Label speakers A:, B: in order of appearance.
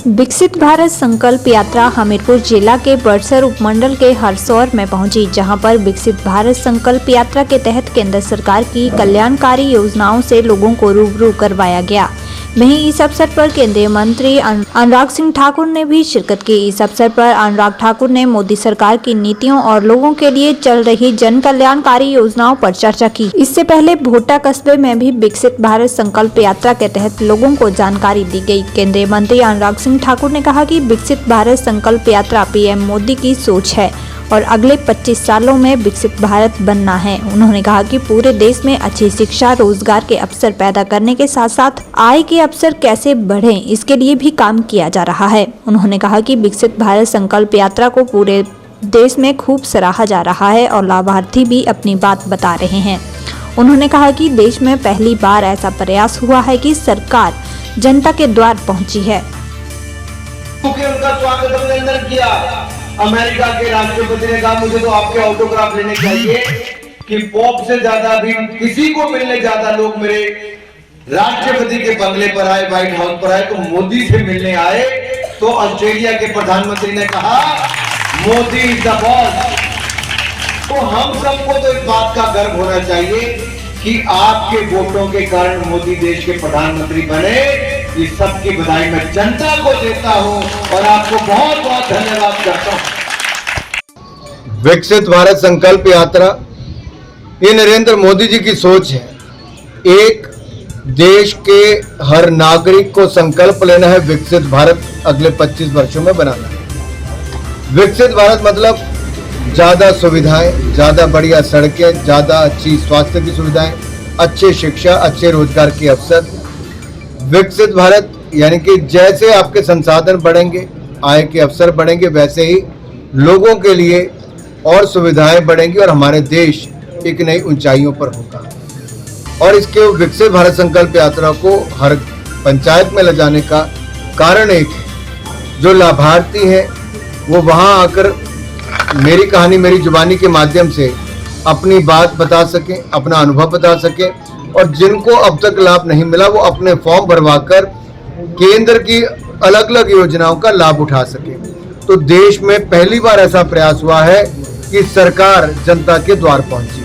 A: विकसित भारत संकल्प यात्रा हमीरपुर जिला के बड़सर उपमंडल के हरसौर में पहुंची, जहां पर विकसित भारत संकल्प यात्रा के तहत केंद्र सरकार की कल्याणकारी योजनाओं से लोगों को रूबरू करवाया गया। वहीं इस अवसर पर केंद्रीय मंत्री अनुराग सिंह ठाकुर ने भी शिरकत की। इस अवसर पर अनुराग ठाकुर ने मोदी सरकार की नीतियों और लोगों के लिए चल रही जन कल्याणकारी योजनाओं पर चर्चा की। इससे पहले भोटा कस्बे में भी विकसित भारत संकल्प यात्रा के तहत लोगों को जानकारी दी गई। केंद्रीय मंत्री अनुराग सिंह ठाकुर ने कहा कि विकसित भारत संकल्प यात्रा पीएम मोदी की सोच है और अगले 25 सालों में विकसित भारत बनना है। उन्होंने कहा कि पूरे देश में अच्छी शिक्षा, रोजगार के अवसर पैदा करने के साथ साथ आय के अवसर कैसे बढ़ें, इसके लिए भी काम किया जा रहा है। उन्होंने कहा कि विकसित भारत संकल्प यात्रा को पूरे देश में खूब सराहा जा रहा है और लाभार्थी भी अपनी बात बता रहे हैं। उन्होंने कहा कि देश में पहली बार ऐसा प्रयास हुआ है कि सरकार जनता के द्वार पहुंची है।
B: उनका स्वागत हमने अंदर किया। अमेरिका के राष्ट्रपति ने कहा मुझे तो आपके ऑटोग्राफ लेने चाहिए कि पॉप से ज्यादा भी किसी को मिलने ज्यादा लोग मेरे राष्ट्रपति के बंगले पर आए, व्हाइट हाउस पर आए, तो मोदी से मिलने आए। तो ऑस्ट्रेलिया के प्रधानमंत्री ने कहा मोदी इज द बॉस। तो हम सबको तो इस बात का गर्व होना चाहिए कि आपके वोटों के कारण मोदी देश के प्रधानमंत्री बने। इस सब की बधाई मैं जनता को देता हूं और आपको बहुत बहुत धन्यवाद करता हूं।
C: विकसित भारत संकल्प यात्रा ये नरेंद्र मोदी जी की सोच है। एक देश के हर नागरिक को संकल्प लेना है विकसित भारत अगले 25 वर्षों में बनाना है। विकसित भारत मतलब ज्यादा सुविधाएं, ज्यादा बढ़िया सड़कें, ज्यादा अच्छी स्वास्थ्य की सुविधाएं, अच्छी शिक्षा, अच्छे रोजगार के अवसर। विकसित भारत यानी कि जैसे आपके संसाधन बढ़ेंगे, आय के अवसर बढ़ेंगे, वैसे ही लोगों के लिए और सुविधाएं बढ़ेंगी और हमारे देश एक नई ऊंचाइयों पर होगा। और इसके विकसित भारत संकल्प यात्रा को हर पंचायत में ले जाने का कारण एक है, जो लाभार्थी हैं वो वहां आकर मेरी कहानी मेरी जुबानी के माध्यम से अपनी बात बता सकें, अपना अनुभव बता सकें, और जिनको अब तक लाभ नहीं मिला वो अपने फॉर्म भरवाकर केंद्र की अलग अलग योजनाओं का लाभ उठा सके। तो देश में पहली बार ऐसा प्रयास हुआ है कि सरकार जनता के द्वार पहुंची।